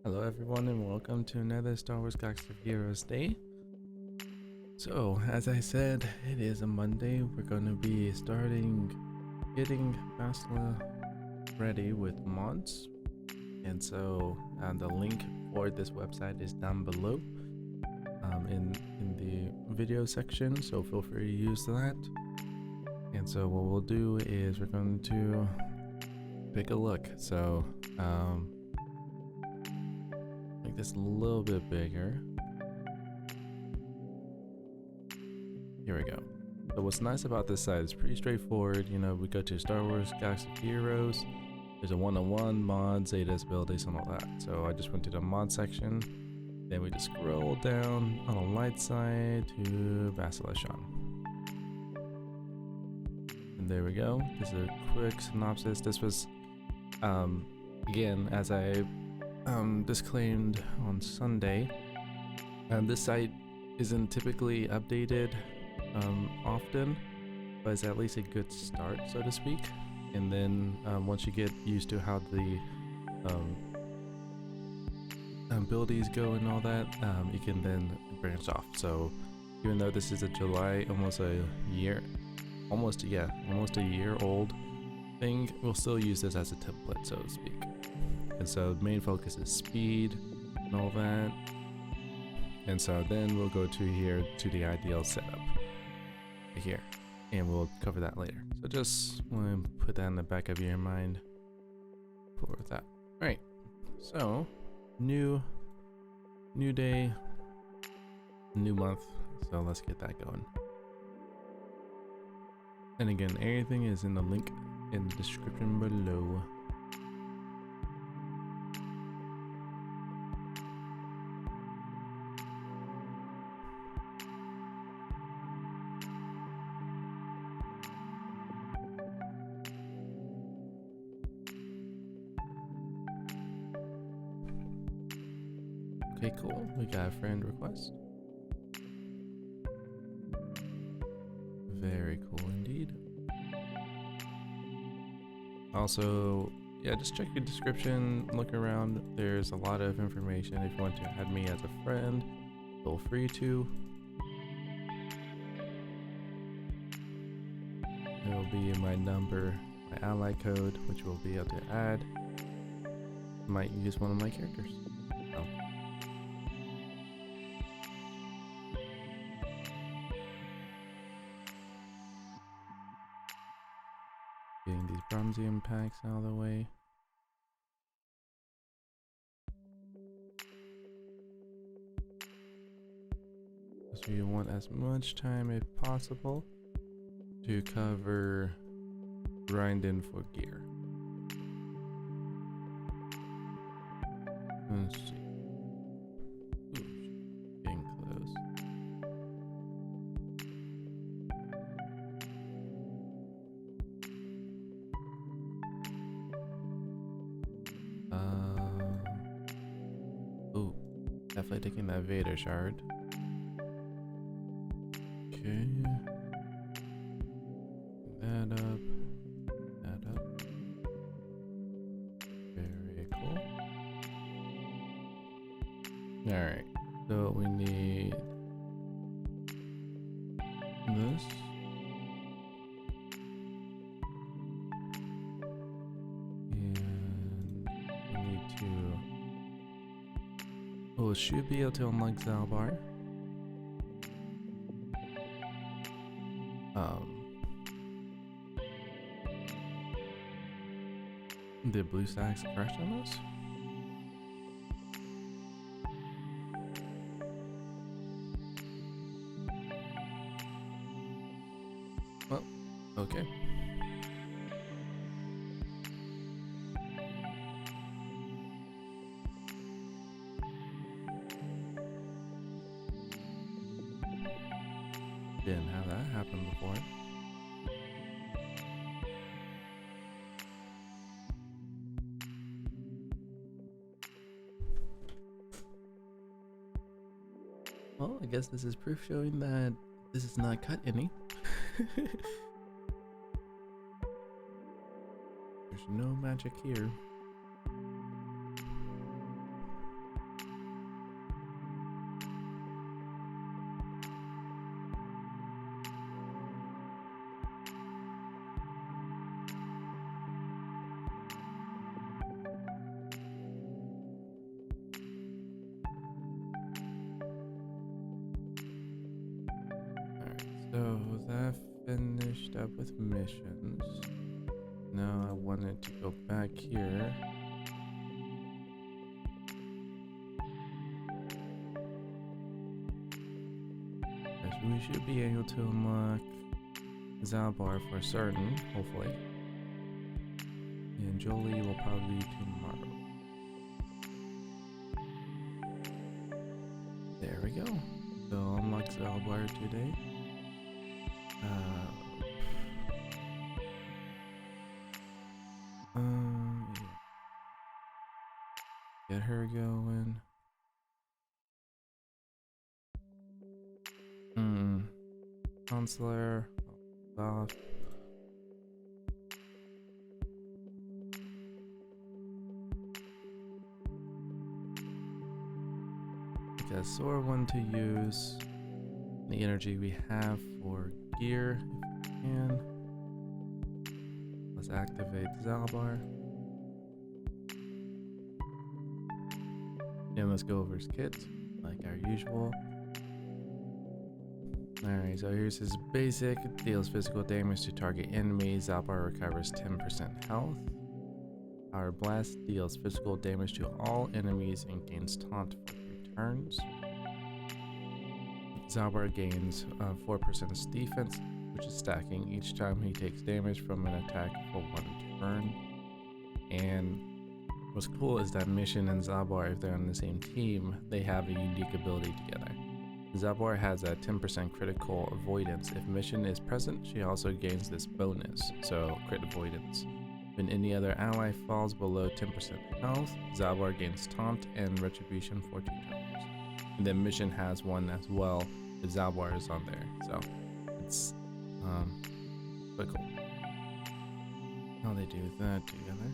Hello everyone and welcome to another Star Wars Galaxy of Heroes Day. So, as I said, it is a Monday. We're going to be getting Bastila ready with mods. And so, the link for this website is down below in the video section, so feel free to use that. And so what we'll do is we're going to take a look. So, make this a little bit bigger. Here we go. So what's nice about this site is pretty straightforward. You know, we go to Star Wars Galaxy of Heroes. There's a one-on-one, mods, Zetas, abilities, and all that. So I just went to the mod section. Then we just scroll down on the light side to Bastila. And there we go. This is a quick synopsis. This was, again, as I disclaimed on Sunday, this site isn't typically updated often, but it's at least a good start, so to speak. And then once you get used to how the abilities go and all that, you can then branch off. So even though this is a July, almost a year old thing, we'll still use this as a template, so to speak. And so the main focus is speed and all that. And so then we'll go to here to the ideal setup here, and we'll cover that later. So just want to put that in the back of your mind for that. All right, so new day, new month, so let's get that going. And again, everything is in the link in the description below. Okay, cool. We got a friend request. Very cool indeed. Also, yeah, just check your description, look around. There's a lot of information. If you want to add me as a friend, feel free to. There will be my number, my ally code, which we'll be able to add. Might use one of my characters. So. Getting these Bronzium packs out of the way. So you want as much time as possible to cover grinding for gear. Let's see. Ooh, getting close. Ooh, definitely taking that Vader shard. Okay. That up. That up. Very cool. Alright, so we need this. And we need to... Oh, it should be able to unlock Zaalbar. Did blue stacks crash on us? Well, okay. Didn't have that happen before. Well, I guess this is proof showing that this is not cut any. There's no magic here. that finished up with missions. Now I wanted to go back here. We should be able to unlock Zaalbar for certain, hopefully. And Jolie will probably be tomorrow. There we go. So unlock Zaalbar today. Yeah. Get her going. Counselor off. Get a sore one to use. The energy we have for gear, if we can. Let's activate Zaalbar. And let's go over his kit, like our usual. Alright, so here's his basic. Deals physical damage to target enemies. Zaalbar recovers 10% health. Our blast deals physical damage to all enemies and gains taunt for 3 turns. Zaalbar gains 4% defense, which is stacking each time he takes damage from an attack for 1 turn. And what's cool is that Mission and Zaalbar, if they're on the same team, they have a unique ability together. Zaalbar has a 10% critical avoidance. If Mission is present, she also gains this bonus, so crit avoidance. When any other ally falls below 10% health, Zaalbar gains taunt and retribution for 2 turns. And then Mission has one as well, if Zaalbar is on there, so it's quite cool how they do that together.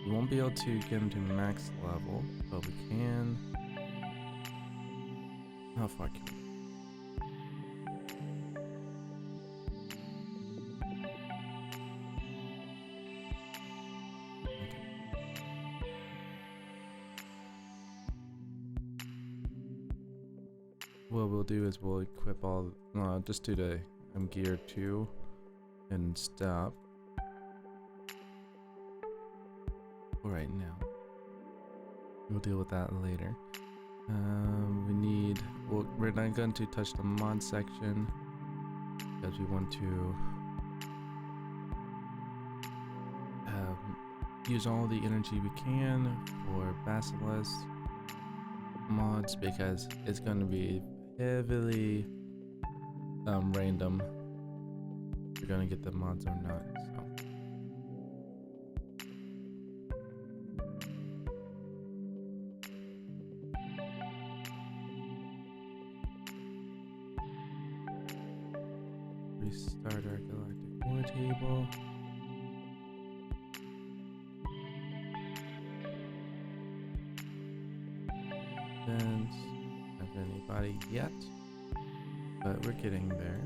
We won't be able to get him to max level, but we can. How far can we? What we'll do is we'll equip all, just do the gear 2 and stop for right now. We'll deal with that later. We're not going to touch the mod section because we want to use all the energy we can for Bastila's mods because it's going to be heavily random if you're going to get the mods or not. So. Restart our galactic war table. Don't have anybody yet, but we're getting there.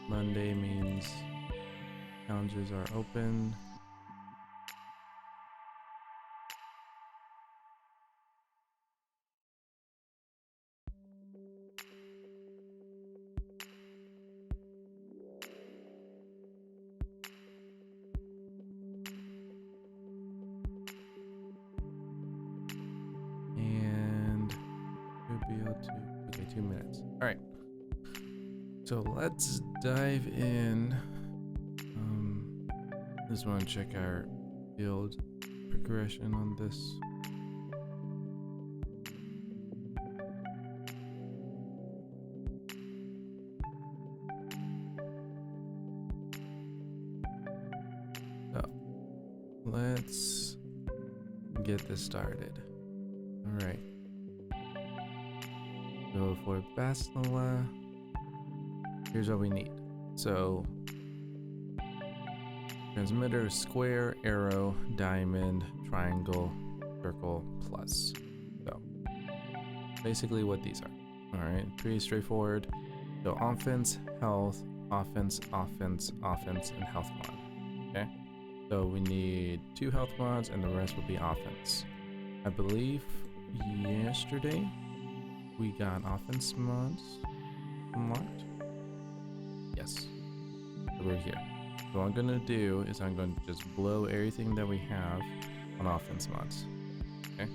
Monday means challenges are open. Okay, 2 minutes. All right. So let's dive in. Just want to check our build progression on this. So let's get this started. All right. So for Bastila, here's what we need. So transmitter, square, arrow, diamond, triangle, circle, plus. So basically what these are. All right, pretty straightforward. So offense, health, offense, offense, offense, and health mod. Okay. So we need 2 health mods and the rest will be offense. I believe yesterday we got offense mods unlocked. Yes, so we're here. So what I'm gonna do is I'm going to just blow everything that we have on offense mods. Okay.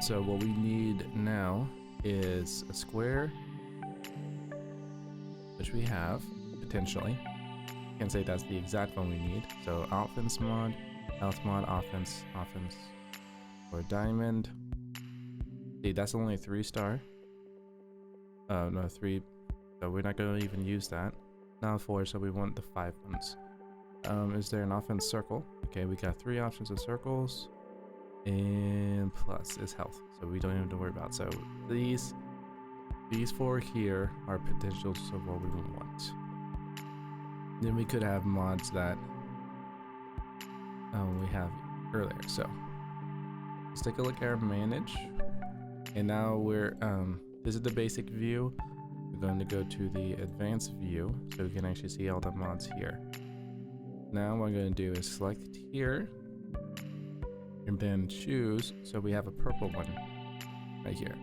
So what we need now is a square, which we have potentially. Can't say that's the exact one we need. So offense mod, health mod, offense, or diamond. See, that's only a 3-star. No, 3. So we're not gonna even use that. Now 4, so we want the 5 ones. Is there an offense circle? Okay, we got 3 options of circles, and plus is health, so we don't even have to worry about. So these 4 here are potentials of what we want. Then we could have mods that we have earlier. So let's take a look at our manage, and now we're this is the basic view. We're going to go to the advanced view so we can actually see all the mods here. Now what I'm going to do is select here and then choose, so we have a purple one right here.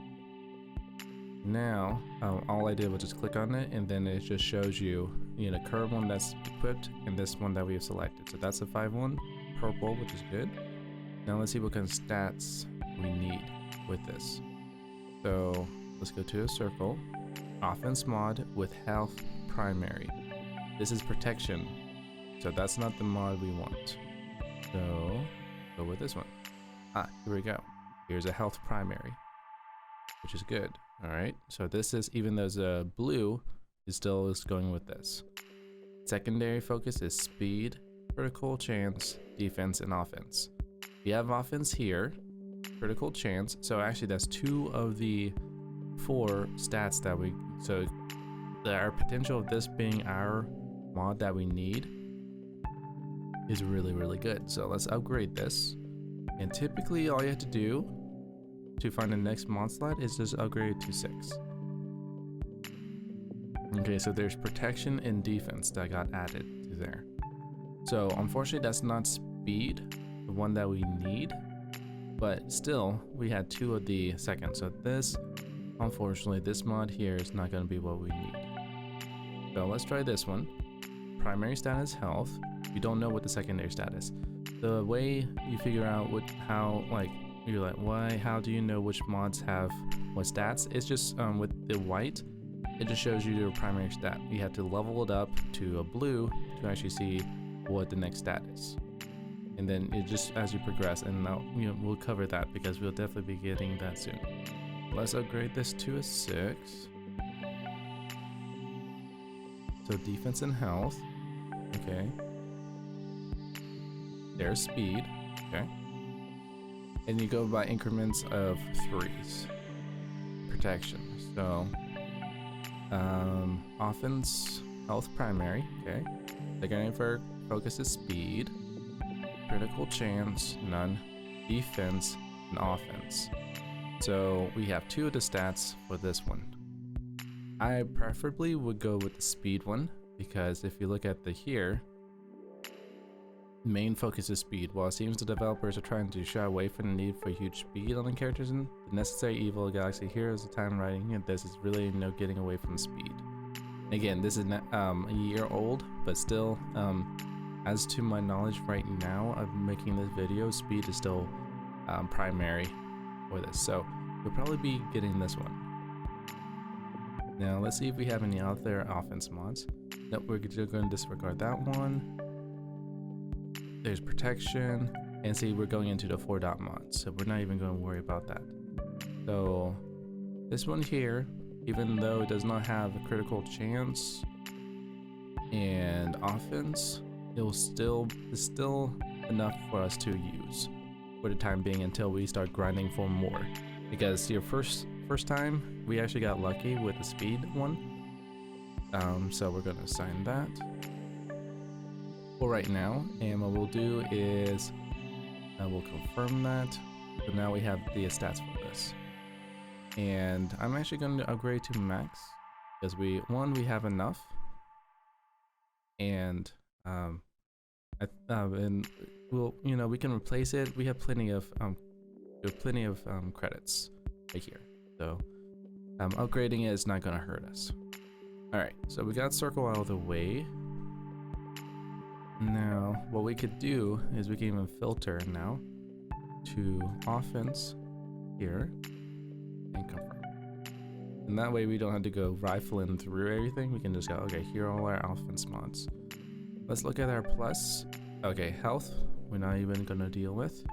Now all I did was just click on it, and then it just shows you, the current one that's equipped and this one that we have selected. So that's the 5-1 purple, which is good. Now let's see what kind of stats we need with this. So let's go to a circle, offense mod with health primary. This is protection, so that's not the mod we want. So go with this one. Here we go. Here's a health primary, which is good. All right, so this is, even though it's a blue, it still is going with this. Secondary focus is speed, critical chance, defense, and offense. We have offense here, critical chance. So actually that's 2 of the 4 stats that we, so our potential of this being our mod that we need is really, really good. So let's upgrade this. And typically all you have to do to find the next mod slot is just upgrade to 6. Okay, so there's protection and defense that got added to there. So unfortunately that's not speed, the one that we need, but still we had 2 of the second. So this, unfortunately, this mod here is not going to be what we need. So let's try this one. Primary stat is health. We don't know what the secondary stat is. The way you figure out how do you know which mods have what stats? It's just with the white, it just shows you your primary stat. You have to level it up to a blue to actually see what the next stat is. And then it just, as you progress, and now we'll cover that because we'll definitely be getting that soon. Let's upgrade this to a 6. So defense and health. Okay. There's speed. Okay. And you go by increments of 3s. Protection. So offense, health primary. Okay. Secondary focus is speed. Critical chance, none. Defense and offense. So we have 2 of the stats for this one. I preferably would go with the speed one, because if you look at the here, main focus is speed. While it seems the developers are trying to shy away from the need for huge speed on the characters in the necessary evil of Galaxy, here is the time writing, and this is really no getting away from speed. Again, this is a year old, but still, as to my knowledge right now of making this video, speed is still primary for this. So you'll probably be getting this one. Now let's see if we have any other offense mods. Nope, we're just going to disregard that one. There's protection, and see, we're going into the 4-dot mod, so we're not even going to worry about that. So this one here, even though it does not have a critical chance and offense, it's still enough for us to use for the time being until we start grinding for more. Because your first time we actually got lucky with the speed one, so we're going to assign that for right now. And what we'll do is we'll confirm that. So now we have the stats for this, and I'm actually going to upgrade to max because we have enough, and and we'll we can replace it. We have plenty of credits right here, so Upgrading it is not gonna hurt us. Alright, so we got circle out of the way. Now, what we could do is we can even filter now to offense here and confirm. And that way we don't have to go rifling through everything. We can just go, okay, here are all our offense mods. Let's look at our plus. Okay, health, we're not even gonna deal with.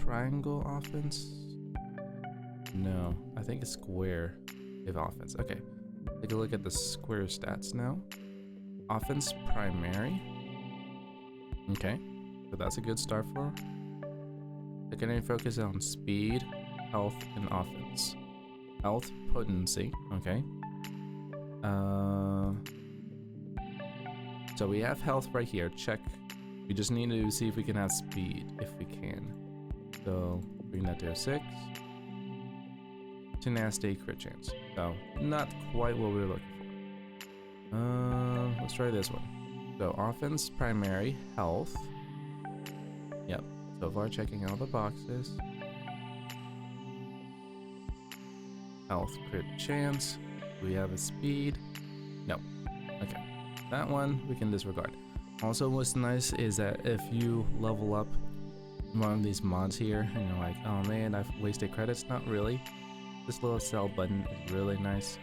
Triangle offense? No, I think it's square if offense. Okay, take a look at the square stats now. Offense primary. Okay, so that's a good start for. Secondary focus on speed, health, and offense. Health potency, okay. So we have health right here, check. We just need to see if we can have speed, if we can. So bring that to a 6. Tenacity, crit chance. So not quite what we were looking for. Let's try this one. So offense, primary, health. Yep, so far checking all the boxes. Health, crit chance. Do we have a speed? No. Okay. That one we can disregard. Also, what's nice is that if you level up one of these mods here and you're like, oh man, I've wasted credits, not really. This little sell button is really nice.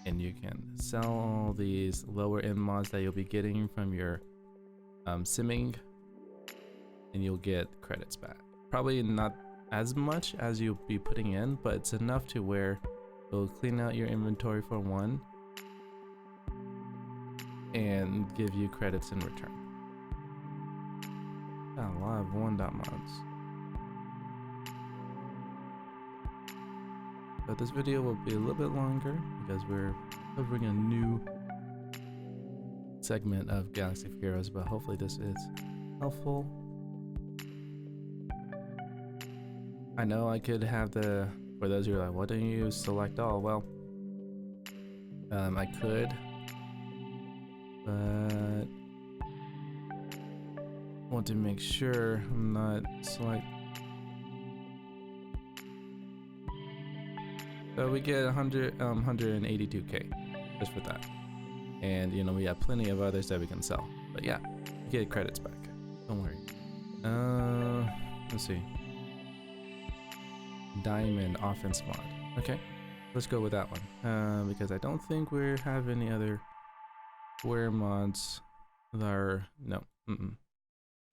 And you can sell all these lower end mods that you'll be getting from your simming, and you'll get credits back. Probably not as much as you'll be putting in, but it's enough to where it'll clean out your inventory for one and give you credits in return. Got a lot of 1.0 mods. But this video will be a little bit longer because we're covering a new segment of Galaxy of Heroes, but hopefully this is helpful. I know I could have the, for those who are like, why don't you select all? Well, I could, but I want to make sure I'm not select. So we get 182k just for that. And you know, we have plenty of others that we can sell. But yeah, we get credits back. Don't worry. Let's see. Diamond offense mod. Okay, let's go with that one. Because I don't think we have any other square mods that are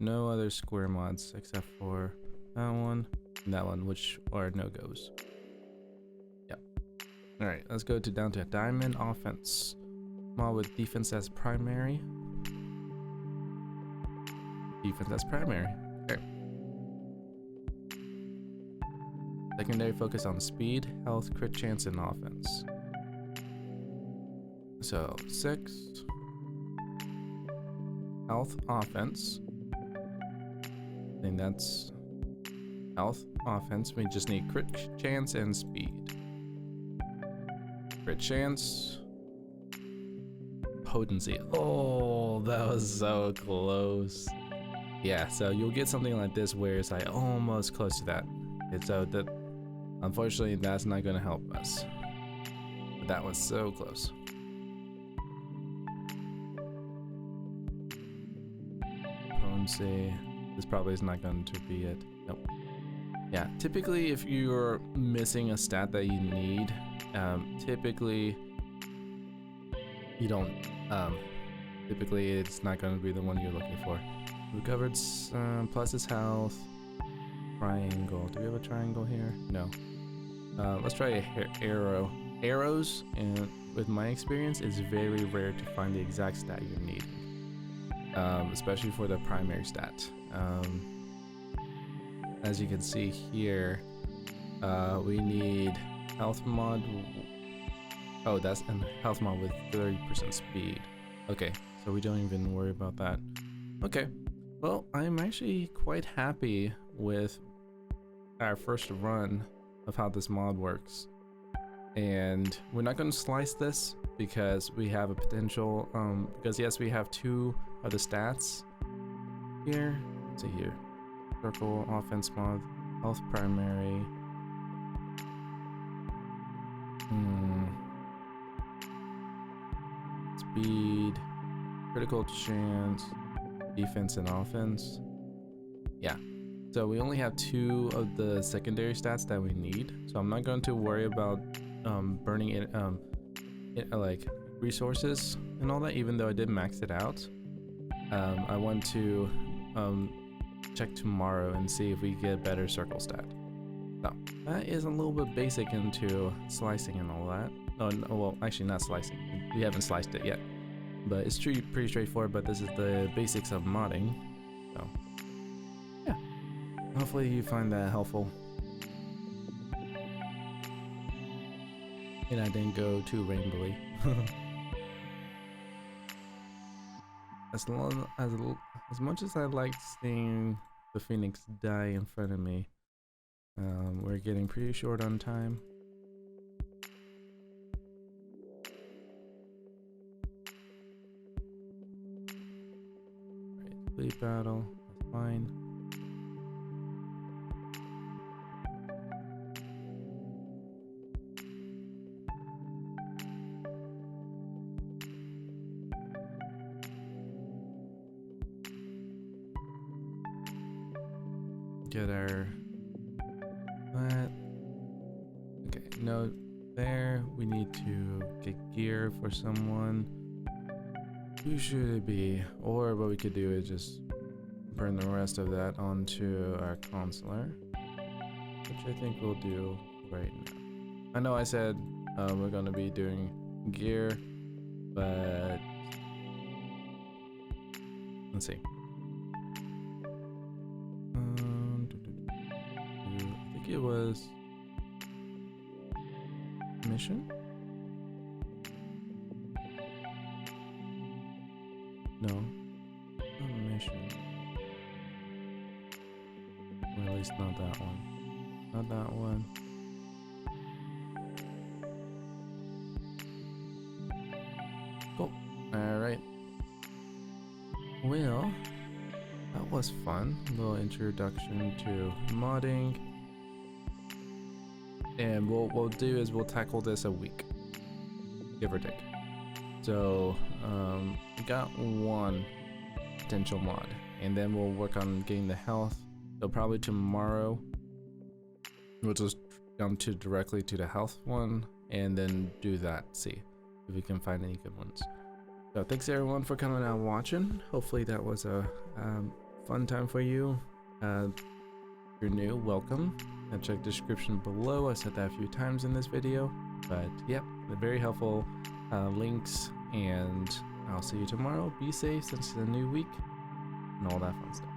no other square mods except for that one and that one, which are no-goes. Yep. All right, let's go down to diamond offense mod with defense as primary. Defense as primary. Okay. Secondary focus on speed, health, crit chance, and offense. So 6. Health, offense. I think that's health, offense. We just need crit chance and speed. Crit chance. Potency. Oh, that was so close. Yeah, so you'll get something like this where it's like almost close to that. And so that, unfortunately, that's not going to help us. But that was so close. Potency. This probably is not going to be it. Nope. Yeah, typically if you're missing a stat that you need, typically you don't, typically it's not going to be the one you're looking for. We covered plus is health, triangle. Do we have a triangle here? No. Let's try a arrow. Arrows, and with my experience, it's very rare to find the exact stat you need, especially for the primary stat. As you can see here, we need health mod. Oh, that's a health mod with 30% speed. Okay, so we don't even worry about that. Okay, well, I'm actually quite happy with our first run of how this mod works. And we're not going to slice this because we have a potential, because yes, we have 2 of the stats here. Let's see here. Circle, offense mod, health primary. Speed, critical chance, defense, and offense. Yeah. So we only have 2 of the secondary stats that we need. So I'm not going to worry about burning it, like resources and all that, even though I did max it out. I want to check tomorrow and see if we get better circle stat. So that is a little bit basic into slicing and all that. Oh, no, well, actually not slicing. We haven't sliced it yet, but it's pretty straightforward. But this is the basics of modding. So yeah, hopefully you find that helpful. And I didn't go too rainbowy. As much as I liked seeing the Phoenix die in front of me, we're getting pretty short on time. Right, fleet battle, that's fine. Get our that. Okay, no, there. We need to get gear for someone. Who should it be? Or what we could do is just burn the rest of that onto our consular, which I think we'll do right now. I know I said we're gonna be doing gear, but let's see. I think it was mission? No, not mission. Or at least not that one. Not that one. Cool. Alright. Well, that was fun. A little introduction to modding. And what we'll do is we'll tackle this a week, give or take. So we got 1 potential mod, and then we'll work on getting the health. So probably tomorrow we'll just jump directly to the health one, and then do that. See if we can find any good ones. So thanks everyone for coming out and watching. Hopefully that was a fun time for you. If you're new, welcome. And check the description below. I said that a few times in this video, but yep, they're very helpful links, and I'll see you tomorrow. Be safe since it's a new week and all that fun stuff.